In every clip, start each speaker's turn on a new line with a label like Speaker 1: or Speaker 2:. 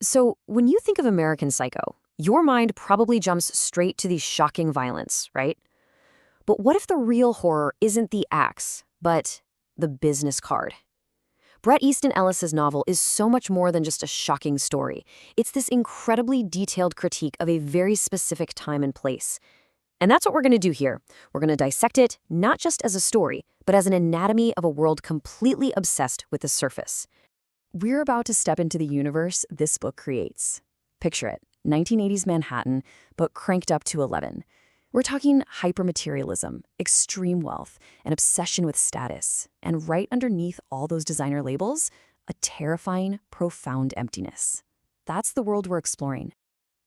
Speaker 1: So, when you think of American Psycho, your mind probably jumps straight to the shocking violence, right? But what if the real horror isn't the axe, but the business card? Bret Easton Ellis's novel is so much more than just a shocking story. It's this incredibly detailed critique of a very specific time and place. And that's what we're going to do here. We're going to dissect it not just as a story, but as an anatomy of a world completely obsessed with the surface. We're about to step into the universe this book creates. Picture it, 1980s Manhattan, but cranked up to 11. We're talking hypermaterialism, extreme wealth, an obsession with status, and right underneath all those designer labels, a terrifying, profound emptiness. That's the world we're exploring.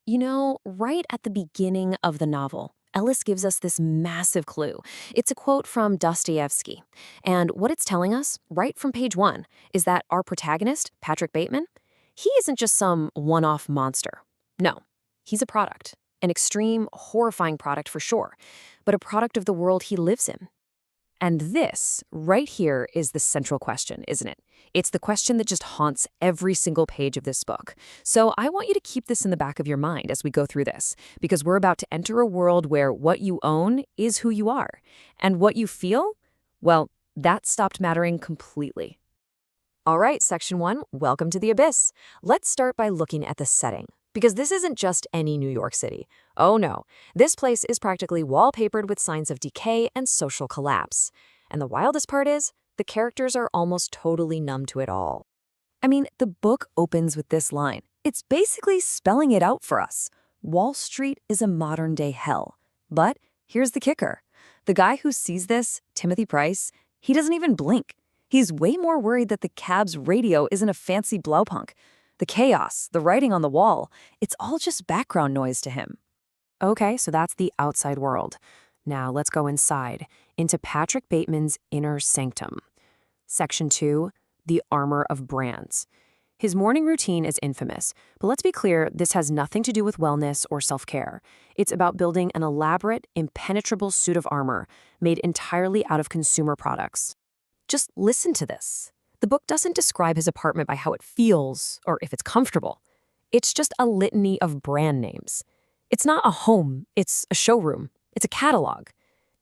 Speaker 1: You know, right at the beginning of the novel, Ellis gives us this massive clue. It's a quote from Dostoevsky. And what it's telling us, right from page 1, is that our protagonist, Patrick Bateman, he isn't just some one-off monster. No, he's a product. An extreme, horrifying product for sure, but a product of the world he lives in. And this, right here, is the central question, isn't it? It's the question that just haunts every single page of this book. So I want you to keep this in the back of your mind as we go through this, because we're about to enter a world where what you own is who you are. And what you feel, well, that stopped mattering completely. All right, Section 1, welcome to the Abyss. Let's start by looking at the setting. Because this isn't just any New York City. Oh no, this place is practically wallpapered with signs of decay and social collapse. And the wildest part is, the characters are almost totally numb to it all. I mean, the book opens with this line. It's basically spelling it out for us. Wall Street is a modern-day hell. But here's the kicker. The guy who sees this, Timothy Price, he doesn't even blink. He's way more worried that the cab's radio isn't a fancy blowpunk. The chaos, the writing on the wall, it's all just background noise to him. Okay, so that's the outside world. Now let's go inside, into Patrick Bateman's inner sanctum. Section 2, the armor of brands. His morning routine is infamous, but let's be clear, this has nothing to do with wellness or self-care. It's about building an elaborate, impenetrable suit of armor made entirely out of consumer products. Just listen to this. The book doesn't describe his apartment by how it feels or if it's comfortable. It's just a litany of brand names. It's not a home, it's a showroom. It's a catalog.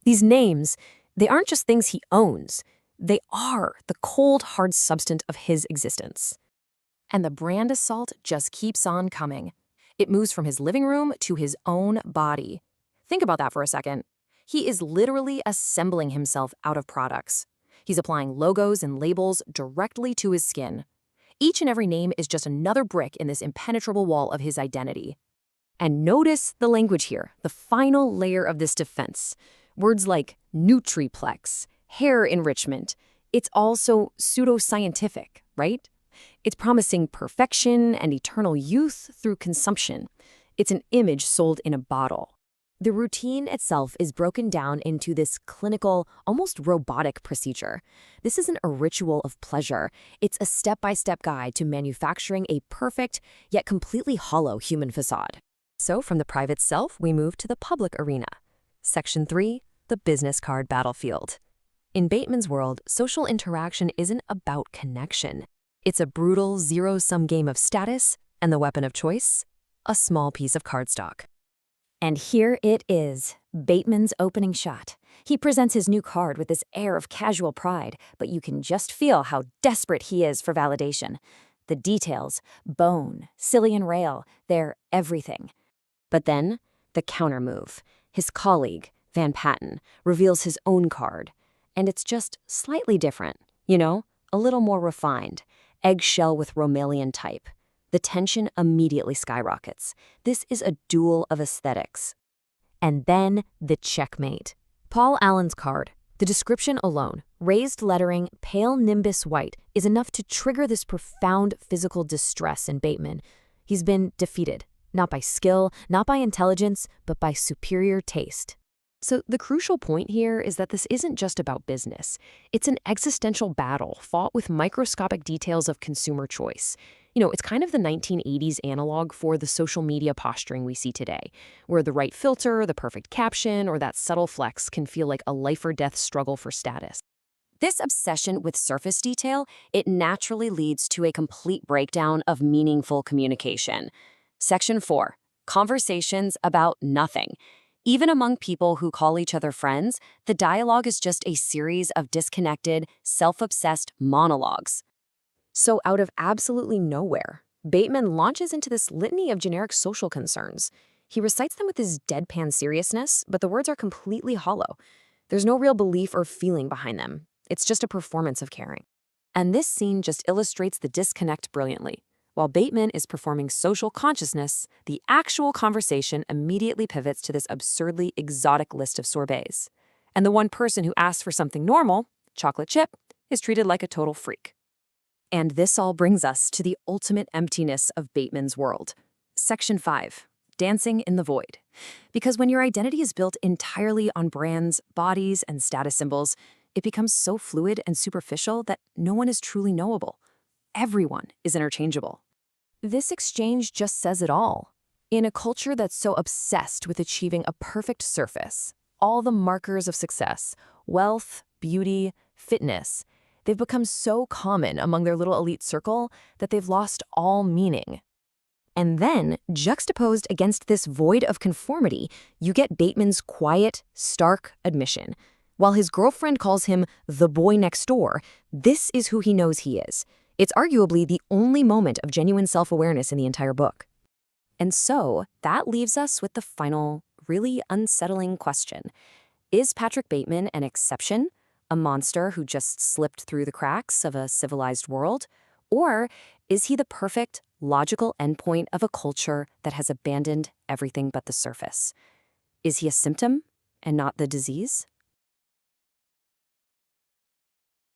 Speaker 1: These names, they aren't just things he owns. They are the cold, hard substance of his existence. And the brand assault just keeps on coming. It moves from his living room to his own body. Think about that for a second. He is literally assembling himself out of products. He's applying logos and labels directly to his skin. Each and every name is just another brick in this impenetrable wall of his identity. And notice the language here, the final layer of this defense. Words like nutriplex, hair enrichment. It's also pseudoscientific, right? It's promising perfection and eternal youth through consumption. It's an image sold in a bottle. The routine itself is broken down into this clinical, almost robotic procedure. This isn't a ritual of pleasure. It's a step-by-step guide to manufacturing a perfect, yet completely hollow human facade. So from the private self, we move to the public arena. Section 3, the business card battlefield. In Bateman's world, social interaction isn't about connection. It's a brutal, zero-sum game of status, and the weapon of choice? A small piece of cardstock. And here it is, Bateman's opening shot. He presents his new card with this air of casual pride, but you can just feel how desperate he is for validation. The details, bone, Cillian rail, they're everything. But then, the counter move. His colleague, Van Patten, reveals his own card. And it's just slightly different, you know, a little more refined. Eggshell with Romalian type. The tension immediately skyrockets. This is a duel of aesthetics. And then the checkmate. Paul Allen's card. The description alone, raised lettering, pale nimbus white, is enough to trigger this profound physical distress in Bateman. He's been defeated, not by skill, not by intelligence, but by superior taste. So the crucial point here is that this isn't just about business. It's an existential battle fought with microscopic details of consumer choice. You know, it's kind of the 1980s analog for the social media posturing we see today, where the right filter, the perfect caption, or that subtle flex can feel like a life-or-death struggle for status. This obsession with surface detail, it naturally leads to a complete breakdown of meaningful communication. Section 4. Conversations about nothing. Even among people who call each other friends, the dialogue is just a series of disconnected, self-obsessed monologues. So out of absolutely nowhere, Bateman launches into this litany of generic social concerns. He recites them with his deadpan seriousness, but the words are completely hollow. There's no real belief or feeling behind them. It's just a performance of caring. And this scene just illustrates the disconnect brilliantly. While Bateman is performing social consciousness, the actual conversation immediately pivots to this absurdly exotic list of sorbets. And the one person who asks for something normal, chocolate chip, is treated like a total freak. And this all brings us to the ultimate emptiness of Bateman's world. Section 5. Dancing in the void. Because when your identity is built entirely on brands, bodies, and status symbols, it becomes so fluid and superficial that no one is truly knowable. Everyone is interchangeable. This exchange just says it all. In a culture that's so obsessed with achieving a perfect surface, all the markers of success, wealth, beauty, fitness, they've become so common among their little elite circle that they've lost all meaning. And then, juxtaposed against this void of conformity, you get Bateman's quiet, stark admission. While his girlfriend calls him the boy next door, this is who he knows he is. It's arguably the only moment of genuine self-awareness in the entire book. And so, that leaves us with the final, really unsettling question. Is Patrick Bateman an exception? A monster who just slipped through the cracks of a civilized world? Or is he the perfect, logical endpoint of a culture that has abandoned everything but the surface? Is he a symptom and not the disease?